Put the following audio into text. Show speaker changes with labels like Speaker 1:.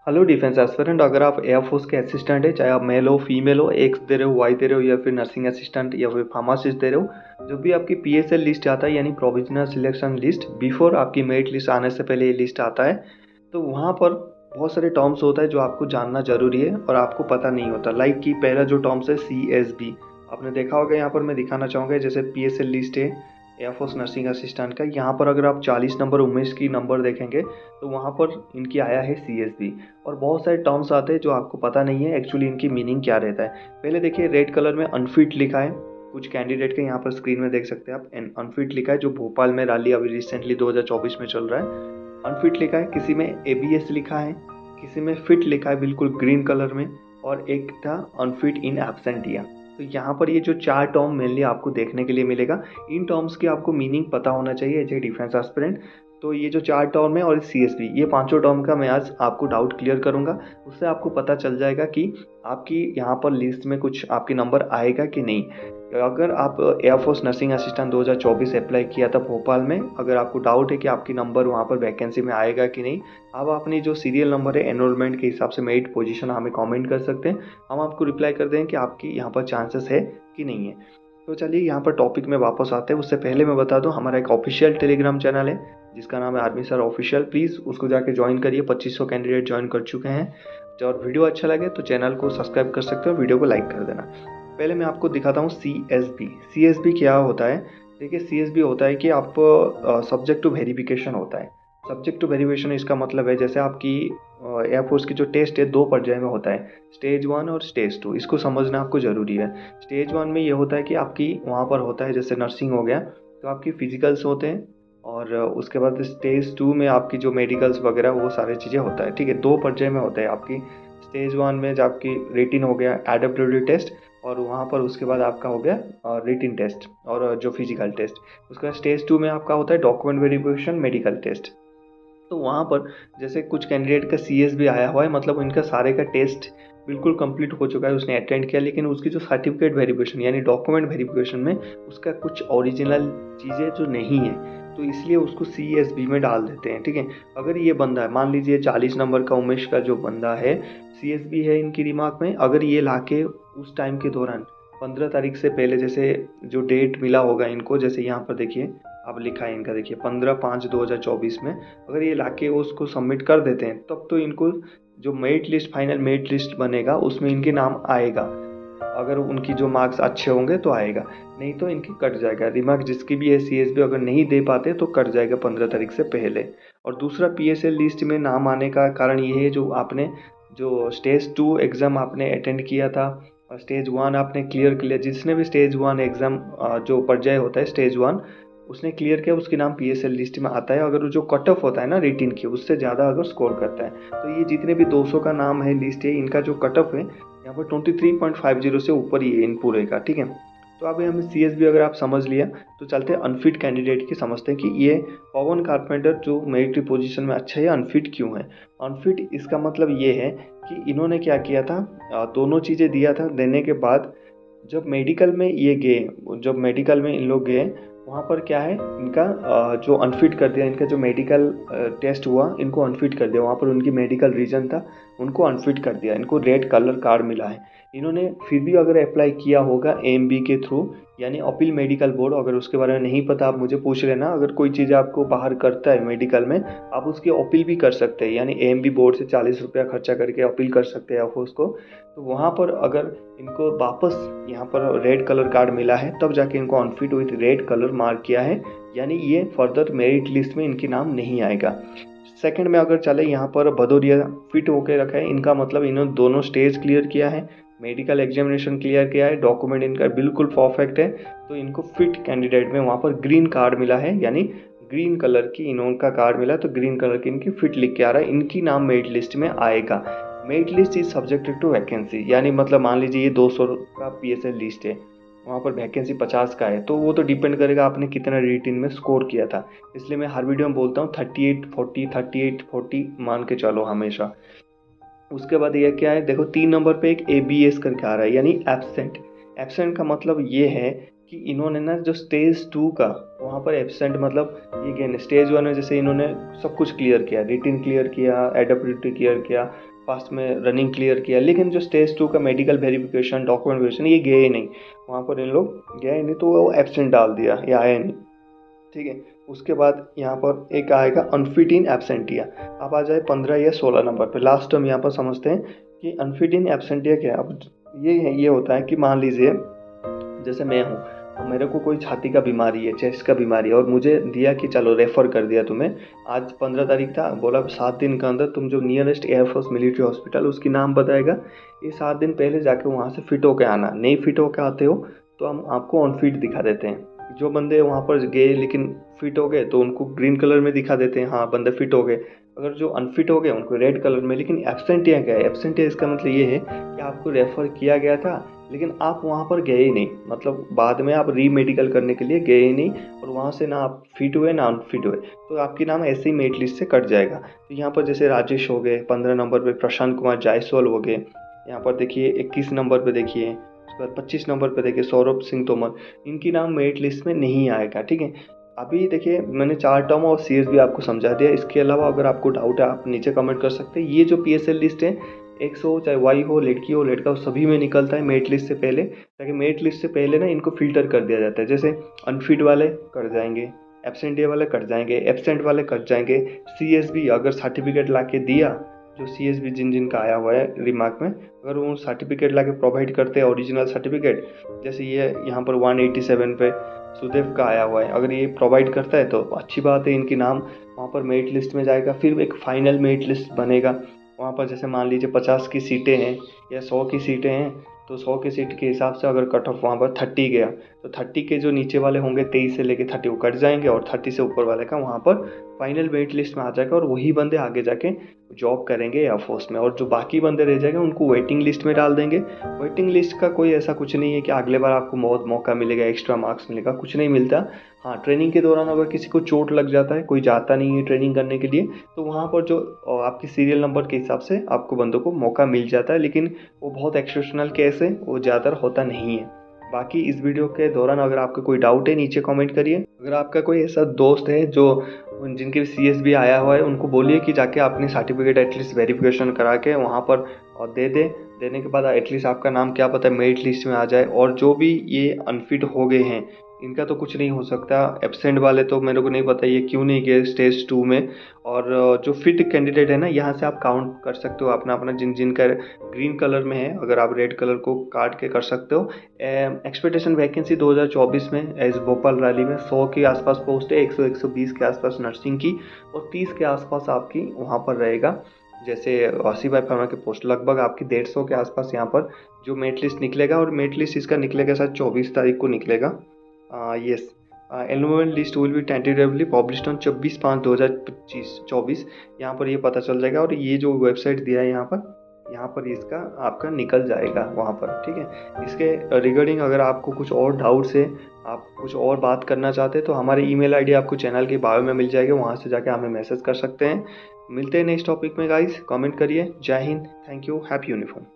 Speaker 1: Hello defence aspirant, अगर आप air force के असिस्टेंट है, चाहे आप मेल हो फीमेल हो, एक्स दे रहे हो, वाई दे रहे हो, या फिर नर्सिंग असिस्टेंट या फिर फार्मासिस्ट दे रहे हो, जब भी आपकी पीएसएल लिस्ट आता है यानी प्रोविजनल सिलेक्शन लिस्ट, बिफोर आपकी मेरिट लिस्ट आने से पहले ये लिस्ट आता है, तो वहाँ पर बहुत सारे टर्म्स होता है जो आपको जानना जरूरी है और आपको पता नहीं होता। लाइक कि पहला जो टर्म्स है CSB, आपने देखा होगा। यहाँ पर मैं दिखाना चाहूँगा, जैसे पीएसएल लिस्ट है एयरफोर्स नर्सिंग असिस्टेंट का, यहाँ पर अगर आप 40 नंबर उमेश की नंबर देखेंगे तो वहाँ पर इनकी आया है CSB। और बहुत सारे टर्म्स आते हैं जो आपको पता नहीं है एक्चुअली इनकी मीनिंग क्या रहता है। पहले देखिए, रेड कलर में अनफिट लिखा है कुछ कैंडिडेट के, यहाँ पर स्क्रीन में देख सकते हैं आप, अनफिट लिखा है, जो भोपाल में रैली अभी रिसेंटली 2024 में चल रहा है। अनफिट लिखा है, किसी में ABS लिखा है, किसी में फिट लिखा है बिल्कुल ग्रीन कलर में, और एक था अनफिट इन एब्सेंटिया। तो यहाँ पर ये जो चार टर्म मेनली आपको देखने के लिए मिलेगा, इन टर्म्स की आपको मीनिंग पता होना चाहिए एज ए डिफेंस एस्पिरेंट। तो ये जो चार टर्म है और CSB, ये पांचों टर्म का मैं आज आपको डाउट क्लियर करूंगा। उससे आपको पता चल जाएगा कि आपकी यहाँ पर लिस्ट में कुछ आपकी नंबर आएगा कि नहीं। अगर आप एयरफोर्स नर्सिंग असिस्टेंट 2024 अप्लाई किया था भोपाल में, अगर आपको डाउट है कि आपकी नंबर वहाँ पर वैकेंसी में आएगा कि नहीं, आप अपनी जो सीरियल नंबर है एनरोलमेंट के हिसाब से मेरिट पोजीशन हमें कमेंट कर सकते हैं। हम आपको रिप्लाई कर दें कि आपकी यहाँ पर चांसेस है कि नहीं है। तो चलिए यहाँ पर टॉपिक में वापस आते हैं। उससे पहले मैं बता दूं, हमारा एक ऑफिशियल टेलीग्राम चैनल है जिसका नाम है आर्मी सर ऑफिशियल। प्लीज़ उसको जाके ज्वाइन करिए, 2500 कैंडिडेट ज्वाइन कर चुके हैं। और वीडियो अच्छा लगे तो चैनल को सब्सक्राइब कर सकते हो, वीडियो को लाइक कर देना। पहले मैं आपको दिखाता हूँ CSB क्या होता है। देखिए, CSB होता है कि आप सब्जेक्ट टू वेरिफिकेशन होता है। सब्जेक्ट टू वेरिफिकेशन इसका मतलब है, जैसे आपकी एयरफोर्स की जो टेस्ट है दो पर्याय में होता है, स्टेज 1 और स्टेज 2। इसको समझना आपको ज़रूरी है। स्टेज 1 में ये होता है कि आपकी वहाँ पर होता है, जैसे नर्सिंग हो गया तो आपकी फिजिकल्स होते हैं, और उसके बाद स्टेज 2 में आपकी जो मेडिकल्स वगैरह वो सारी चीज़ें होता है। ठीक है, दो पर्याय में होता है आपकी। स्टेज 1 में जब आपकी रेटिन हो गया, एडप्टिबिलिटी टेस्ट, और वहाँ पर उसके बाद आपका हो गया रिटिन टेस्ट और जो फिजिकल टेस्ट। उसके बाद स्टेज 2 में आपका होता है डॉक्यूमेंट वेरिफिकेशन, मेडिकल टेस्ट। तो वहाँ पर जैसे कुछ कैंडिडेट का CSB आया हुआ है, मतलब इनका सारे का टेस्ट बिल्कुल कंप्लीट हो चुका है, उसने अटेंड किया, लेकिन उसकी जो सर्टिफिकेट वेरिफिकेशन यानी डॉक्यूमेंट वेरिफिकेशन में उसका कुछ ओरिजिनल चीज़ें जो नहीं है, तो इसलिए उसको CSB में डाल देते हैं। ठीक है, अगर ये बंदा है, मान लीजिए 40 नंबर का उमेश का जो बंदा है, CSB है इनकी दिमाग में, अगर ये लाके उस टाइम के दौरान 15 तारीख से पहले, जैसे जो डेट मिला होगा इनको, जैसे यहाँ पर देखिए अब लिखा है इनका, देखिए 15/5/2024 में, अगर ये लाके उसको सबमिट कर देते हैं, तब तो इनको जो merit list, final merit list बनेगा उसमें इनके नाम आएगा। अगर उनकी जो मार्क्स अच्छे होंगे तो आएगा, नहीं तो इनकी कट जाएगा। रिमार्क जिसकी भी है CSB अगर नहीं दे पाते तो कट जाएगा 15 तारीख से पहले। और दूसरा, PSL लिस्ट में नाम आने का कारण ये है, जो आपने जो स्टेज 2 एग्ज़ाम आपने अटेंड किया था और स्टेज 1 आपने क्लियर किया, जिसने भी स्टेज 1 एग्ज़ाम जो पर्याय होता है स्टेज 1 उसने क्लियर किया, उसके नाम PSL लिस्ट में आता है। अगर वो जो कट ऑफ होता है ना रिटिन की, उससे ज़्यादा अगर स्कोर करता है, तो ये जितने भी 200 का नाम है लिस्ट है, इनका जो कट ऑफ है यहाँ पर 23.50 से ऊपर ही है इन पूरे का। ठीक है, तो अभी हमें CSB अगर आप समझ लिया, तो चलते हैं अनफिट कैंडिडेट की, समझते हैं कि ये पवन कारपेंटर जो मेरिट पोजीशन में अच्छा है, अनफिट क्यों है। अनफिट इसका मतलब ये है कि इन्होंने क्या किया था, दोनों चीज़ें दिया था, देने के बाद जब मेडिकल में ये गए, जब मेडिकल में इन लोग गए, वहाँ पर क्या है, इनका जो अनफिट कर दिया, इनका जो मेडिकल टेस्ट हुआ इनको अनफिट कर दिया। वहाँ पर उनकी मेडिकल रीजन था, उनको अनफिट कर दिया, इनको रेड कलर कार्ड मिला है। इन्होंने फिर भी अगर अप्लाई किया होगा AMB के थ्रू, यानी अपील मेडिकल बोर्ड, अगर उसके बारे में नहीं पता आप मुझे पूछ लेना। अगर कोई चीज़ आपको बाहर करता है मेडिकल में, आप उसकी अपील भी कर सकते हैं, यानी AMB बोर्ड से 40 रुपया खर्चा करके अपील कर सकते हैं आप उसको। तो वहाँ पर अगर इनको वापस यहाँ पर रेड कलर कार्ड मिला है, तब जाके इनको unfit with red colour mark किया है, यानी ये फर्दर मेरिट लिस्ट में इनके नाम नहीं आएगा। सेकंड में अगर चले, यहाँ पर भदौरिया फिट होके रखा है, इनका मतलब इन्होंने दोनों स्टेज क्लियर किया है, मेडिकल एग्जामिनेशन क्लियर किया है, डॉक्यूमेंट इनका बिल्कुल परफेक्ट है, तो इनको फिट कैंडिडेट में वहाँ पर ग्रीन कार्ड मिला है, यानी ग्रीन कलर की इनका कार्ड मिला, तो ग्रीन कलर की इनकी फिट लिख के आ रहा है, इनकी नाम मेरिट लिस्ट में आएगा। Merit list is subjected to vacancy, यानी मतलब मान लीजिए ये 200 का PSL लिस्ट है, वहाँ पर वैकेंसी 50 का है, तो वो तो डिपेंड करेगा आपने कितना रिटिन में स्कोर किया था। इसलिए मैं हर वीडियो में बोलता हूँ 38-40 मान के चलो हमेशा। उसके बाद ये क्या है, देखो 3 नंबर पे एक ABS करके आ रहा है, यानी एब्सेंट। एब्सेंट का मतलब ये है कि इन्होंने ना जो स्टेज 2 का, वहाँ पर एब्सेंट मतलब ये गए स्टेज 1 में, जैसे इन्होंने सब कुछ क्लियर किया, रिटिन क्लियर किया, एडप्टिबिलिटी क्लियर किया, पास्ट में रनिंग क्लियर किया, लेकिन जो स्टेज 2 का मेडिकल वेरिफिकेशन, डॉक्यूमेंट वेरिफिकेशन, ये गए ही नहीं, वहाँ पर इन लोग गए नहीं, तो वो एब्सेंट डाल दिया, ये आया नहीं। ठीक है, उसके बाद यहाँ पर एक आएगा अनफिट इन एब्सेंटिया। अब आ जाए 15 या 16 नंबर पे। लास्ट हम यहाँ पर समझते हैं कि अनफिट इन एब्सेंटिया क्या है। अब ये होता है कि मान लीजिए जैसे मैं हूँ, तो मेरे को कोई छाती का बीमारी है, चेस्ट का बीमारी है, और मुझे दिया कि चलो रेफ़र कर दिया तुम्हें, आज 15 तारीख था, बोला 7 दिन के अंदर तुम जो नियरेस्ट एयरफोर्स मिलिट्री हॉस्पिटल उसकी नाम बताएगा, ये 7 दिन पहले जाके वहाँ से फिट होके आना। नहीं फिट होके आते हो तो हम आपको अनफिट दिखा देते हैं। जो बंदे वहाँ पर गए लेकिन फिट हो गए तो उनको ग्रीन कलर में दिखा देते हैं, हाँ बंदे फिट हो गए। अगर जो अनफिट हो गए उनको रेड कलर में। लेकिन एब्सेंटिया क्या है? एब्सेंटिया इसका मतलब ये है कि आपको रेफ़र किया गया था लेकिन आप वहाँ पर गए ही नहीं, मतलब बाद में आप री मेडिकल करने के लिए गए ही नहीं, और वहाँ से ना आप फिट हुए ना अनफिट हुए, तो आपकी नाम ऐसे ही मेरिट लिस्ट से कट जाएगा। तो यहाँ पर जैसे राजेश हो गए 15 नंबर पे, प्रशांत कुमार जायसवाल हो गए, यहाँ पर देखिए 21 नंबर पे देखिए, उसके बाद 25 नंबर पे देखिए सौरभ सिंह तोमर, इनकी नाम मेरिट लिस्ट में नहीं आएगा। ठीक है, अभी देखिए मैंने 4 टर्म और सीएस आपको समझा दिया। इसके अलावा अगर आपको डाउट है आप नीचे कमेंट कर सकते हैं। ये जो पीएसएल लिस्ट है, एक्स हो चाहे वाई हो, लड़की हो लड़का हो, सभी में निकलता है मेरिट लिस्ट से पहले, ताकि मेरिट लिस्ट से पहले ना इनको फिल्टर कर दिया जाता है। जैसे अनफिट वाले कट जाएंगे, एब्सेंटिया वाले कट जाएंगे, एब्सेंट वाले कट जाएंगे, सीएसबी अगर सर्टिफिकेट ला के दिया, जो सीएसबी जिन जिन का आया हुआ है रिमार्क में, अगर वो सर्टिफिकेट ला के प्रोवाइड करते हैं ओरिजिनल सर्टिफिकेट, जैसे ये यहाँ पर 187 पे सुदेव का आया हुआ है, अगर ये प्रोवाइड करता है तो अच्छी बात है, इनकी नाम वहाँ पर मेरिट लिस्ट में जाएगा। फिर एक फाइनल मेरिट लिस्ट बनेगा वहाँ पर। जैसे मान लीजिए 50 की सीटें हैं या 100 की सीटें हैं, तो 100 की सीट के हिसाब से अगर कट ऑफ वहाँ पर 30 गया, तो 30 के जो नीचे वाले होंगे 23 से लेके 30 वो कट जाएंगे, और 30 से ऊपर वाले का वहाँ पर फाइनल मेरिट लिस्ट में आ जाएगा, और वही बंदे आगे जाके जॉब करेंगे एयरफोर्स में। और जो बाकी बंदे रह जाएंगे उनको वेटिंग लिस्ट में डाल देंगे। वेटिंग लिस्ट का कोई ऐसा कुछ नहीं है कि अगले बार आपको बहुत मौका मिलेगा, एक्स्ट्रा मार्क्स मिलेगा, कुछ नहीं मिलता। हाँ, ट्रेनिंग के दौरान अगर किसी को चोट लग जाता है, कोई जाता नहीं है ट्रेनिंग करने के लिए, तो वहाँ पर जो आपकी सीरियल नंबर के हिसाब से आपको बंदों को मौका मिल जाता है, लेकिन वो बहुत एक्सेप्शनल केस है, वो ज़्यादातर होता नहीं है। बाकी इस वीडियो के दौरान अगर आपको कोई डाउट है नीचे कमेंट करिए। अगर आपका कोई ऐसा दोस्त है जो जिनके सीएसबी आया हुआ है, उनको बोलिए कि जाके अपनी सर्टिफिकेट एटलीस्ट वेरिफिकेशन करा के वहाँ पर देने के बाद एटलीस्ट आपका नाम क्या पता है मेरिट लिस्ट में आ जाए। और जो भी ये अनफिट हो गए हैं इनका तो कुछ नहीं हो सकता। एब्सेंट वाले तो मेरे को नहीं पता ये क्यों नहीं गए स्टेज 2 में। और जो फिट कैंडिडेट है ना, यहाँ से आप काउंट कर सकते हो अपना अपना जिनका ग्रीन कलर में है, अगर आप रेड कलर को काट के कर सकते हो। एक्सपेक्टेशन वैकेंसी 2024 में एज भोपाल रैली में 100 के आसपास पोस्ट है, 100-120 के आसपास नर्सिंग की, और 30 के आसपास आपकी वहाँ पर रहेगा जैसे सिपाही फार्मा के पोस्ट। लगभग आपकी 150 के आसपास यहाँ पर जो मेरिट लिस्ट निकलेगा, और मेरिट लिस्ट इसका निकलेगा शायद 24 तारीख को निकलेगा। Yes, enrolment list will be tentatively published on 24/5/2024। यहाँ पर ये पता चल जाएगा, और ये जो वेबसाइट दिया है यहाँ पर इसका आपका निकल जाएगा वहाँ पर। ठीक है, इसके रिगार्डिंग अगर आपको कुछ और डाउट्स है, आप कुछ और बात करना चाहते हैं, तो हमारी ईमेल आईडी आपको चैनल के बायो में मिल जाएगी, वहाँ से जाके हमें मैसेज कर सकते हैं। मिलते हैं नेक्स्ट टॉपिक में गाइस, कमेंट करिए। जय Hind, thank you, happy uniform.